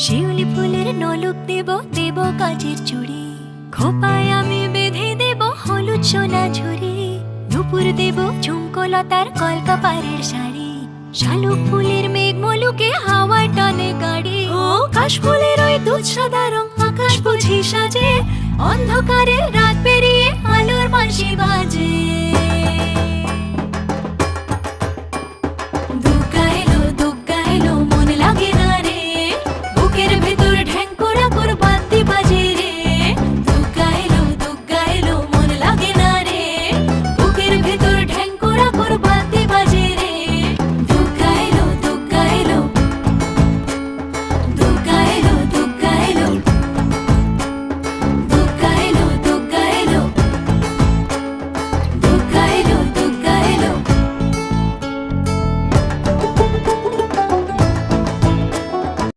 শিউলি ফুলের নলক দেব, দেব কাচের চুড়ি, খোপায় আমি বেঁধে দেব হলুদ সোনা ঝুড়ি। দুপুর দেব ঝুমকোলতার কলকাপাড়ের শাড়ি, শালুক ফুলের মেঘ মলুকে হাওয়ার টানে গাড়ি। ও কাশফুলের ওই দুধ সাদা রং আকাশ বুঝি সাজে, অন্ধকারে রাত পেরিয়ে আলোর বাঁশি বাজে।